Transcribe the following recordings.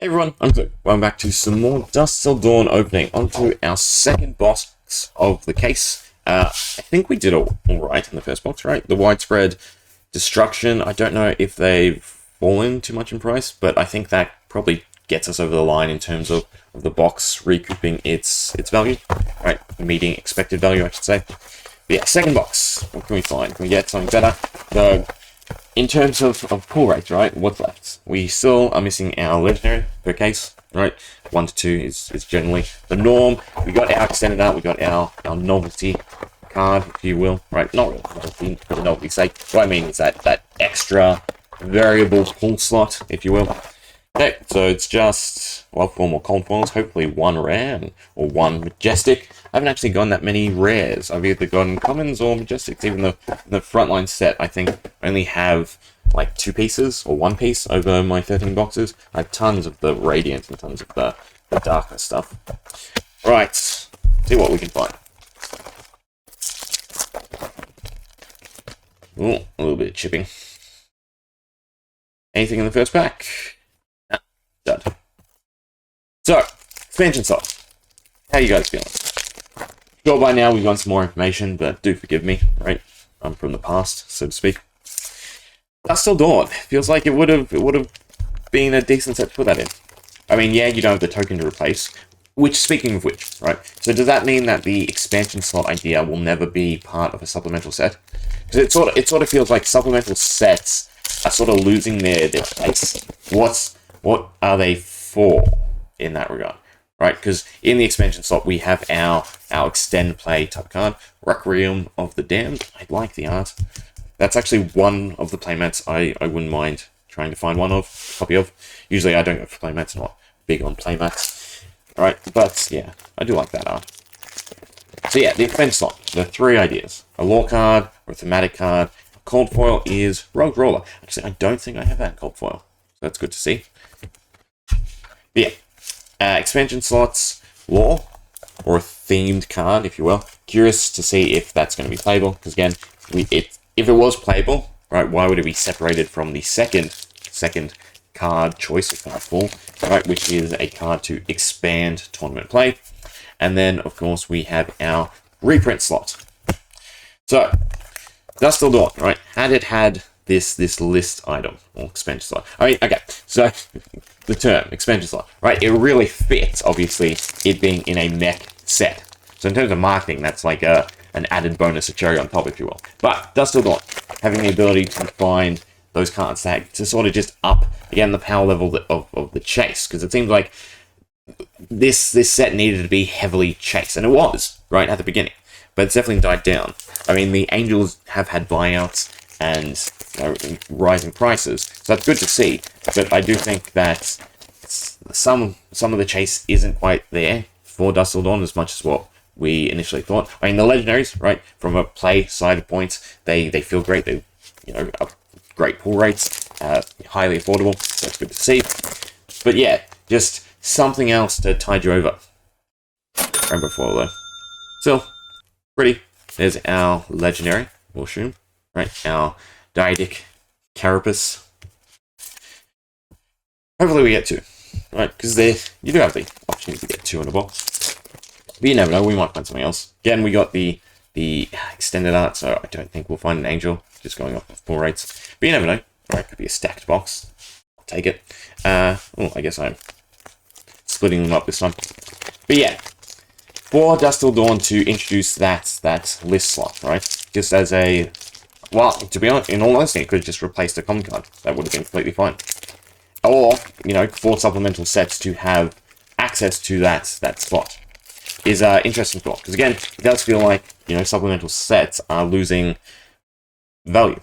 Hey everyone, I'm Luke. Welcome back to some more Dusk Till Dawn opening. Onto our second box of the case. I think we did alright in the first box, right? The widespread destruction, I don't know if they've fallen too much in price, but I think that probably gets us over the line in terms of the box recouping its value. Right, meeting expected value, I should say. But yeah, second box. What can we find? Can we get something better? So, in terms of pull rates, right, what's left? We still are missing our legendary per case, right? 1 to 2 is generally the norm. We got our extended art, we got our novelty card, if you will, right? Not really novelty for the novelty's sake. What I mean is that extra variable pull slot, if you will. Okay, so it's just wild form or cold foils, hopefully one rare or one majestic. I haven't actually gotten that many rares. I've either gotten commons or majestics, even though in the frontline set, I think I only have like 2 pieces or 1 piece over my 13 boxes. I have tons of the radiant and tons of the darker stuff. Right, see what we can find. Ooh, a little bit of chipping. Anything in the first pack? Dud. So, expansion slot. How you guys feeling? Sure, by now we've got some more information, but do forgive me, right? I'm from the past, so to speak. Dusk Till Dawn. Feels like it would have been a decent set to put that in. I mean, yeah, you don't have the token to replace. Which, speaking of which, right? So does that mean that the expansion slot idea will never be part of a supplemental set? Because it sort of feels like supplemental sets are sort of losing their place. What are they for in that regard, right? Because in the expansion slot, we have our extend play type card, Requiem of the Damned. I like the art. That's actually one of the playmats I wouldn't mind trying to find copy of. Usually I don't go for playmats, not big on playmats. All right, but yeah, I do like that art. So yeah, the expansion slot, the 3 ideas. A lore card, or a thematic card. A cold foil is Rogue Roller. Actually, I don't think I have that cold foil. So that's good to see. Yeah, expansion slots, lore, or a themed card, if you will. Curious to see if that's going to be playable, because again, if it was playable, right, why would it be separated from the second card choice, card pool, right, which is a card to expand tournament play. And then, of course, we have our reprint slot. So, Dusk Till Dawn, right, had this list item, or expansion slot. I mean, okay, so the term, expansion slot, right, it really fits, obviously, it being in a mech set. So in terms of marketing, that's like an added bonus, a cherry on top, if you will. But Dusk Till Dawn, having the ability to find those cards to sort of just up, again, the power level of the chase, because it seems like this set needed to be heavily chased, and it was, right, at the beginning. But it's definitely died down. I mean, the Angels have had buyouts, and rising prices, so that's good to see. But I do think that some of the chase isn't quite there for Dusk Till Dawn as much as what we initially thought. I mean, the legendaries, right, from a play side of points, they feel great. They great pull rates, highly affordable. So that's good to see. But yeah, just something else to tide you over. Rainbow foil though. Still pretty. There's our legendary, we'll assume. Right, our Diadic Carapace. Hopefully we get 2, right? Because you do have the opportunity to get 2 in a box. But you never know, we might find something else. Again, we got the extended art, so I don't think we'll find an angel, just going off of pull rates. But you never know. Alright, could be a stacked box. I'll take it. I guess I'm splitting them up this time. But yeah, for Dusk Till Dawn to introduce that list slot, right? Just as a... Well, to be honest, in all honesty, it could have just replaced a common card. That would have been completely fine. Or, for supplemental sets to have access to that spot is an interesting thought. Because again, it does feel like, supplemental sets are losing value.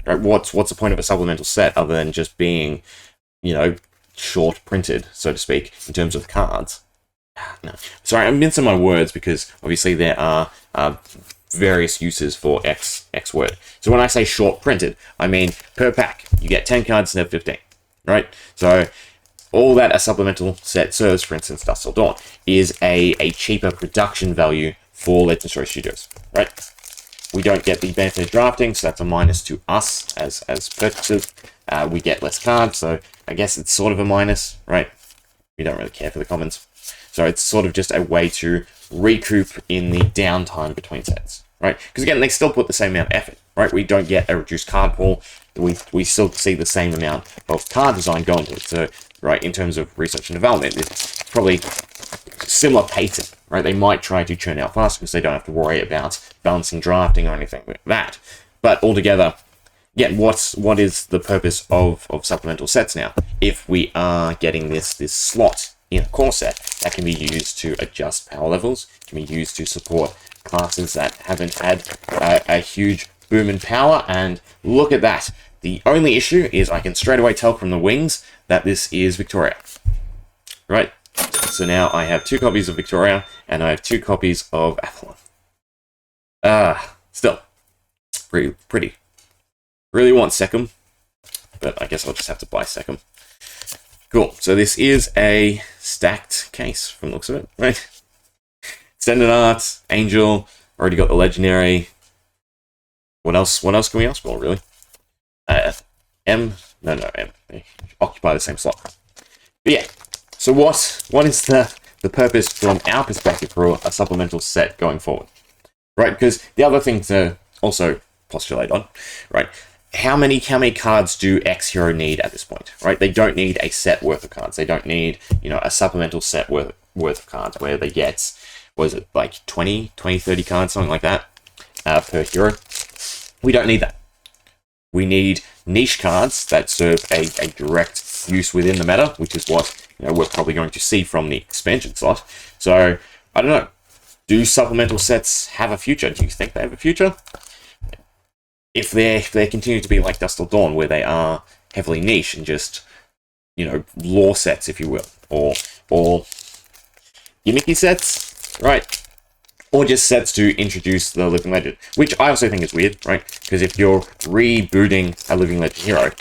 Right? What's the point of a supplemental set other than just being, short printed, so to speak, in terms of the cards? No. Sorry, I'm mincing my words because obviously there are various uses for X word. So when I say short printed, I mean per pack, you get 10 cards instead of 15, right? So all that a supplemental set serves, for instance, Dusk Till Dawn, is a cheaper production value for Legend Story Studios, right? We don't get the benefit of drafting, so that's a minus to us as purchasers. We get less cards, so I guess it's sort of a minus, right? we don't really care for the commons. So it's sort of just a way to recoup in the downtime between sets, right? Because again, they still put the same amount of effort, right? We don't get a reduced card pool. We still see the same amount of card design going to it. So, right, in terms of research and development, it's probably similar pacing, right? They might try to churn out faster because they don't have to worry about balancing drafting or anything like that. But altogether, yeah, what is the purpose of supplemental sets now? If we are getting this slot in a core set that can be used to adjust power levels, can be used to support classes that haven't had a huge boom in power, and look at that. The only issue is I can straight away tell from the wings that this is Victoria. Right? So now I have 2 copies of Victoria, and I have 2 copies of Athlon. Still, pretty. Really want Secum, but I guess I'll just have to buy Secum. Cool. So this is a stacked case from the looks of it, right? Standard Art, Angel, already got the Legendary. What else can we ask for, really? M? No, M. They occupy the same slot. But yeah, so what is the purpose from our perspective for a supplemental set going forward? Right, because the other thing to also postulate on, right, how many cards do X hero need at this point, right? They don't need a set worth of cards. They don't need, a supplemental set worth of cards where they get, was it like 20, 30 cards, something like that, per hero. We don't need that. We need niche cards that serve a direct use within the meta, which is what we're probably going to see from the expansion slot. So, I don't know. Do supplemental sets have a future? Do you think they have a future? If they continue to be like Dusk Till Dawn, where they are heavily niche and just, lore sets, if you will, or gimmicky sets, right? Or just sets to introduce the Living Legend, which I also think is weird, right? Because if you're rebooting a Living Legend hero,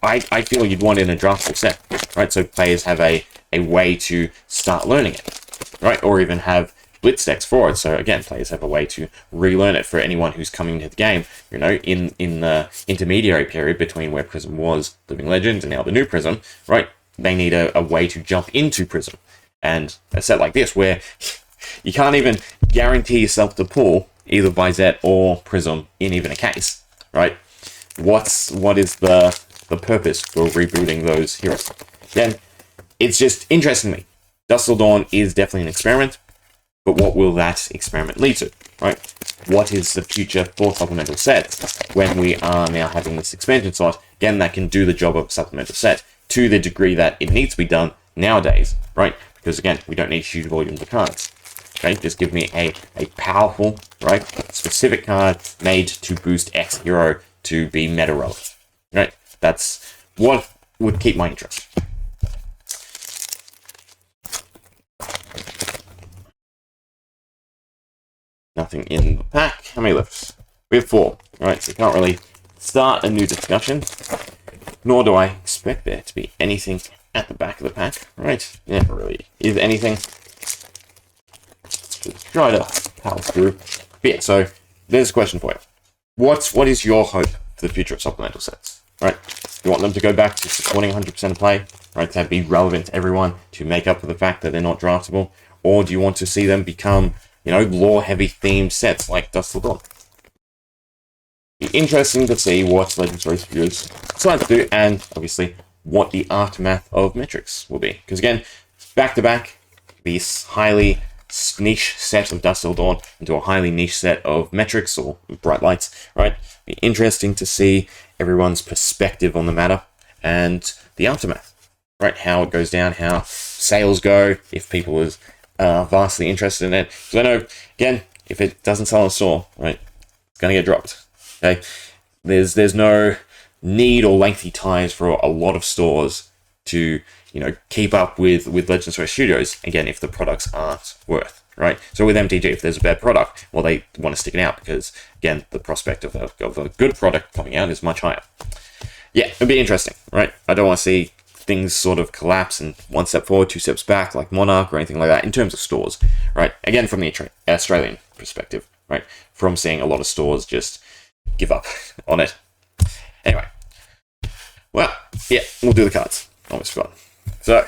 I feel you'd want it in a draftable set, right? So players have a way to start learning it, right? Or even have blitz decks for it. So again, players have a way to relearn it for anyone who's coming into the game, in the intermediary period between where Prism was Living Legend and now the new Prism, right? They need a way to jump into Prism. And a set like this, where you can't even guarantee yourself the pull either by Zet or Prism in even a case, right? What is the purpose for rebooting those heroes? Then it's just interesting to me. Dusk Till Dawn is definitely an experiment, but what will that experiment lead to, right? What is the future for supplemental sets when we are now having this expansion slot, again, that can do the job of a supplemental set to the degree that it needs to be done nowadays, right? Because again, we don't need huge volumes of cards. Okay, just give me a powerful, right, specific card made to boost X hero to be meta relevant. Right? That's what would keep my interest. Nothing in the pack. How many left? We have 4. Right, so we can't really start a new discussion. Nor do I expect there to be anything at the back of the pack. Right? Never really is anything. Try to power through. But yeah, so there's a question for you. What is your hope for the future of supplemental sets? Right? You want them to go back to supporting 100% of play, right? To be relevant to everyone, to make up for the fact that they're not draftable, or do you want to see them become, lore-heavy themed sets like Dusk Till Dawn? Be interesting to see what Legends Studios decide to do, and obviously what the aftermath of metrics will be. Because again, back to back, these highly niche set of Dusk Till Dawn into a highly niche set of metrics or bright lights, right? Be interesting to see everyone's perspective on the matter and the aftermath, right? How it goes down, how sales go, if people are vastly interested in it. Because I know, again, if it doesn't sell in a store, right, it's going to get dropped. Okay, there's no need or lengthy ties for a lot of stores to keep up with Legends Studios, again, if the products aren't worth, right? So with MTG, if there's a bad product, well, they want to stick it out because, again, the prospect of a good product coming out is much higher. Yeah, it'd be interesting, right? I don't want to see things sort of collapse and 1 step forward, 2 steps back, like Monarch or anything like that, in terms of stores, right? Again, from the Australian perspective, right? From seeing a lot of stores just give up on it. Anyway, well, yeah, we'll do the cards. Almost forgot. So,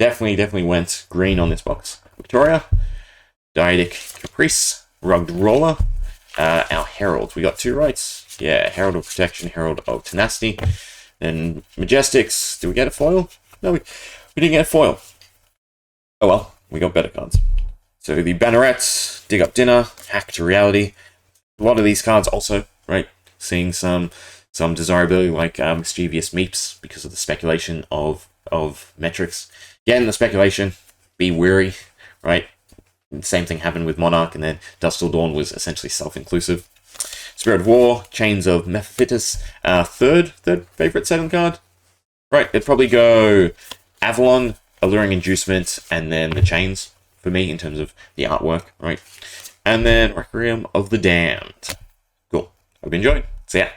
definitely went green on this box. Victoria, Dyadic Caprice, Rugged Roller, our Herald. We got 2 rights. Yeah, Herald of Protection, Herald of Tenacity. Then Majestics. Did we get a foil? No, we didn't get a foil. Oh well, we got better cards. So the Banneret, Dig Up Dinner, Hack to Reality. A lot of these cards also, right? Seeing some desirability like Mischievous Meeps because of the speculation of metrics. Again, the speculation, be wary, right? Same thing happened with Monarch, and then Dusk Till Dawn was essentially self-inclusive. Spirit of War, Chains of Mephitis, third favorite 7 card. Right, it'd probably go Avalon, Alluring Inducement, and then the Chains for me in terms of the artwork, right? And then Requiem of the Damned. Cool. Hope you enjoyed. See ya.